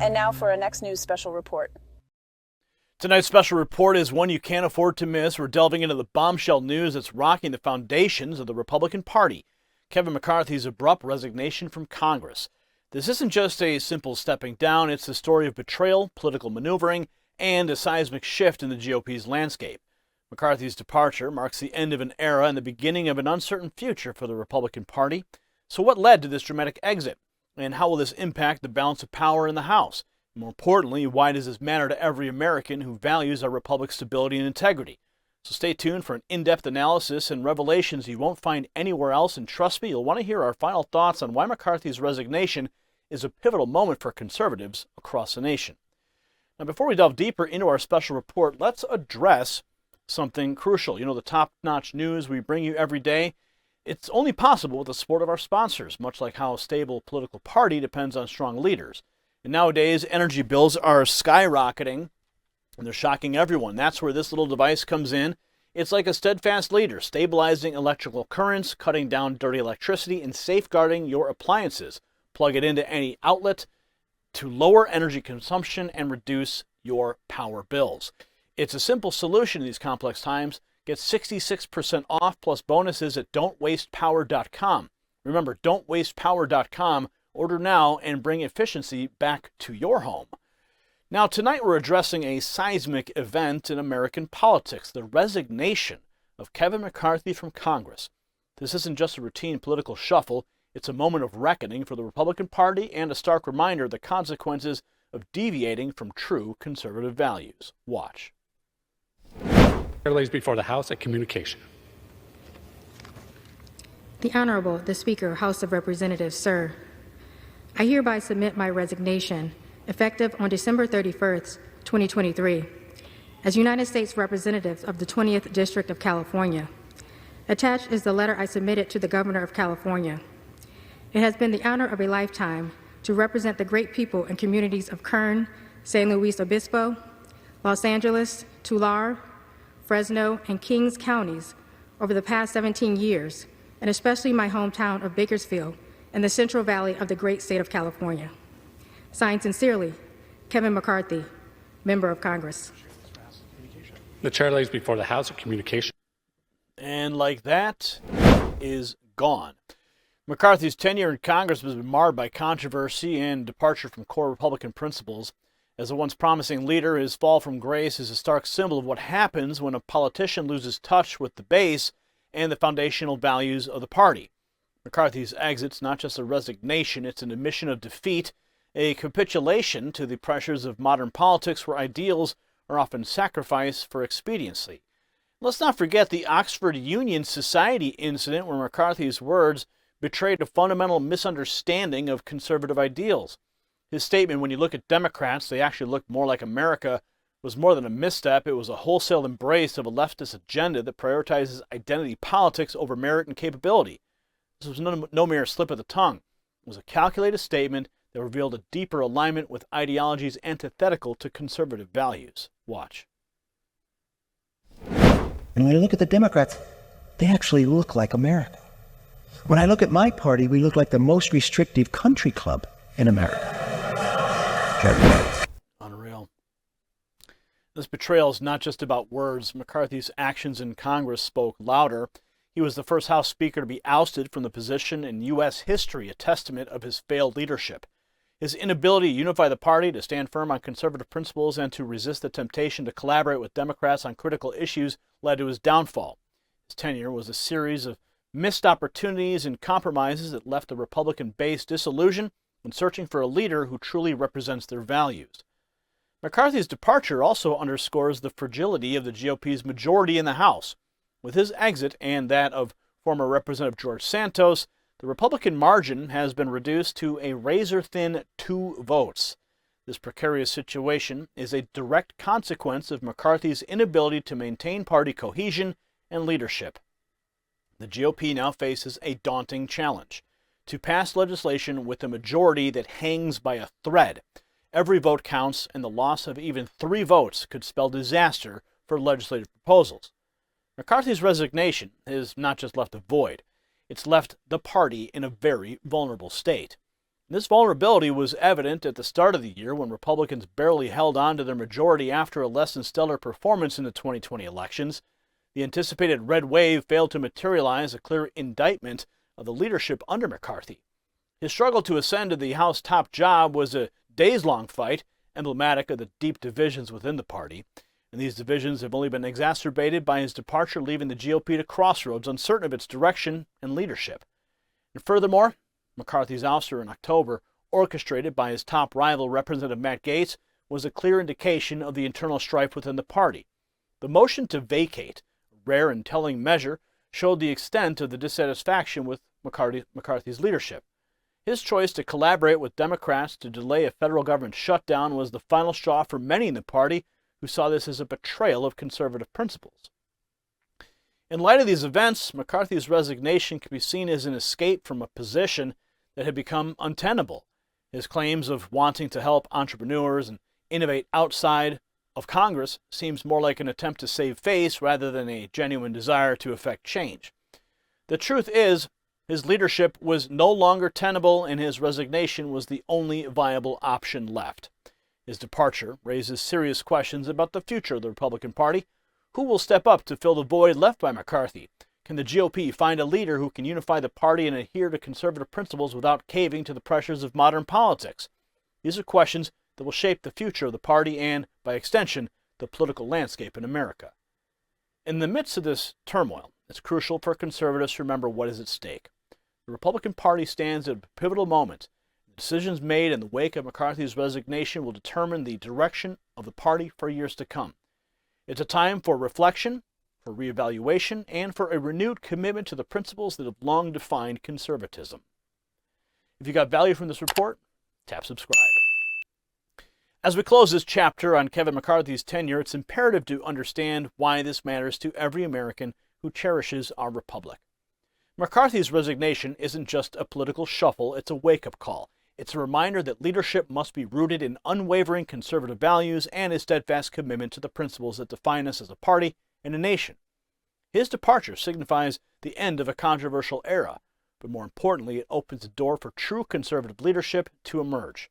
And now for our next news special report. Tonight's special report is one you can't afford to miss. We're delving into the bombshell news that's rocking the foundations of the Republican Party. Kevin McCarthy's abrupt resignation from Congress. This isn't just a simple stepping down, it's the story of betrayal, political maneuvering, and a seismic shift in the GOP's landscape. McCarthy's departure marks the end of an era and the beginning of an uncertain future for the Republican Party. So what led to this dramatic exit? And how will this impact the balance of power in the House? And more importantly, why does this matter to every American who values our republic's stability and integrity? So stay tuned for an in-depth analysis and revelations you won't find anywhere else, and trust me, you'll want to hear our final thoughts on why McCarthy's resignation is a pivotal moment for conservatives across the nation. Now, before we delve deeper into our special report, let's address something crucial. You know, the top-notch news we bring you every day, it's only possible with the support of our sponsors, much like how a stable political party depends on strong leaders. And nowadays, energy bills are skyrocketing, and they're shocking everyone. That's where this little device comes in. It's like a steadfast leader, stabilizing electrical currents, cutting down dirty electricity, and safeguarding your appliances. Plug it into any outlet to lower energy consumption and reduce your power bills. It's a simple solution in these complex times. Get 66% off plus bonuses at don'twastepower.com. Remember, don'twastepower.com. Order now and bring efficiency back to your home. Now, tonight we're addressing a seismic event in American politics, the resignation of Kevin McCarthy from Congress. This isn't just a routine political shuffle. It's a moment of reckoning for the Republican Party and a stark reminder of the consequences of deviating from true conservative values. Watch. Lays before the House a communication. The Honorable, the Speaker, House of Representatives, sir. I hereby submit my resignation, effective on December 31st, 2023, as United States Representative of the 20th District of California. Attached is the letter I submitted to the Governor of California. It has been the honor of a lifetime to represent the great people and communities of Kern, San Luis Obispo, Los Angeles, Tulare, Fresno, and Kings counties over the past 17 years, and especially my hometown of Bakersfield in the Central Valley of the great state of California. Signed sincerely, Kevin McCarthy, Member of Congress. The chair lays before the House a communication. And like that, is gone. McCarthy's tenure in Congress has been marred by controversy and departure from core Republican principles. As a once promising leader, his fall from grace is a stark symbol of what happens when a politician loses touch with the base and the foundational values of the party. McCarthy's exit's not just a resignation, it's an admission of defeat, a capitulation to the pressures of modern politics where ideals are often sacrificed for expediency. Let's not forget the Oxford Union Society incident where McCarthy's words betrayed a fundamental misunderstanding of conservative ideals. His statement, when you look at Democrats, they actually look more like America, was more than a misstep. It was a wholesale embrace of a leftist agenda that prioritizes identity politics over merit and capability. This was no mere slip of the tongue. It was a calculated statement that revealed a deeper alignment with ideologies antithetical to conservative values. Watch. And when I look at the Democrats, they actually look like America. When I look at my party, we look like the most restrictive country club in America. Unreal. This betrayal is not just about words. McCarthy's actions in Congress spoke louder. He was the first House Speaker to be ousted from the position in U.S. history, a testament of his failed leadership. His inability to unify the party, to stand firm on conservative principles, and to resist the temptation to collaborate with Democrats on critical issues led to his downfall. His tenure was a series of missed opportunities and compromises that left the Republican base disillusioned and searching for a leader who truly represents their values. McCarthy's departure also underscores the fragility of the GOP's majority in the House. With his exit and that of former Representative George Santos, the Republican margin has been reduced to a razor-thin 2 votes. This precarious situation is a direct consequence of McCarthy's inability to maintain party cohesion and leadership. The GOP now faces a daunting challenge: to pass legislation with a majority that hangs by a thread. Every vote counts, and the loss of even 3 votes could spell disaster for legislative proposals. McCarthy's resignation has not just left a void. It's left the party in a very vulnerable state. This vulnerability was evident at the start of the year when Republicans barely held on to their majority after a less than stellar performance in the 2020 elections. The anticipated red wave failed to materialize, a clear indictment of the leadership under McCarthy. His struggle to ascend to the House top job was a days-long fight, emblematic of the deep divisions within the party. And these divisions have only been exacerbated by his departure, leaving the GOP to crossroads, uncertain of its direction and leadership. And furthermore, McCarthy's ouster in October, orchestrated by his top rival, Representative Matt Gaetz, was a clear indication of the internal strife within the party. The motion to vacate, a rare and telling measure, showed the extent of the dissatisfaction with McCarthy's leadership. His choice to collaborate with Democrats to delay a federal government shutdown was the final straw for many in the party who saw this as a betrayal of conservative principles. In light of these events, McCarthy's resignation can be seen as an escape from a position that had become untenable. His claims of wanting to help entrepreneurs and innovate outside of Congress seems more like an attempt to save face rather than a genuine desire to effect change. The truth is, his leadership was no longer tenable and his resignation was the only viable option left. His departure raises serious questions about the future of the Republican Party. Who will step up to fill the void left by McCarthy? Can the GOP find a leader who can unify the party and adhere to conservative principles without caving to the pressures of modern politics? These are questions that will shape the future of the party and, by extension, the political landscape in America. In the midst of this turmoil, it's crucial for conservatives to remember what is at stake. The Republican Party stands at a pivotal moment. The decisions made in the wake of McCarthy's resignation will determine the direction of the party for years to come. It's a time for reflection, for reevaluation, and for a renewed commitment to the principles that have long defined conservatism. If you got value from this report, tap subscribe. As we close this chapter on Kevin McCarthy's tenure, it's imperative to understand why this matters to every American who cherishes our republic. McCarthy's resignation isn't just a political shuffle, it's a wake-up call. It's a reminder that leadership must be rooted in unwavering conservative values and a steadfast commitment to the principles that define us as a party and a nation. His departure signifies the end of a controversial era, but more importantly, it opens the door for true conservative leadership to emerge.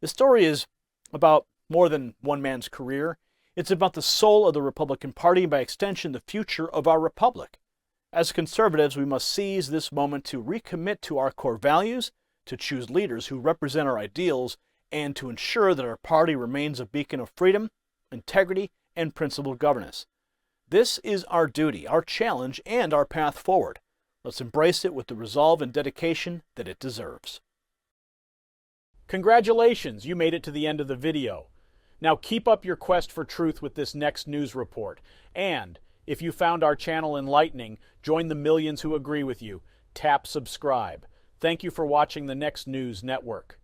The story is about more than one man's career. It's about the soul of the Republican Party and, by extension, the future of our republic. As conservatives, we must seize this moment to recommit to our core values, to choose leaders who represent our ideals, and to ensure that our party remains a beacon of freedom, integrity, and principled governance. This is our duty, our challenge, and our path forward. Let's embrace it with the resolve and dedication that it deserves. Congratulations, you made it to the end of the video. Now keep up your quest for truth with this next news report. And if you found our channel enlightening, join the millions who agree with you. Tap subscribe. Thank you for watching the Next News Network.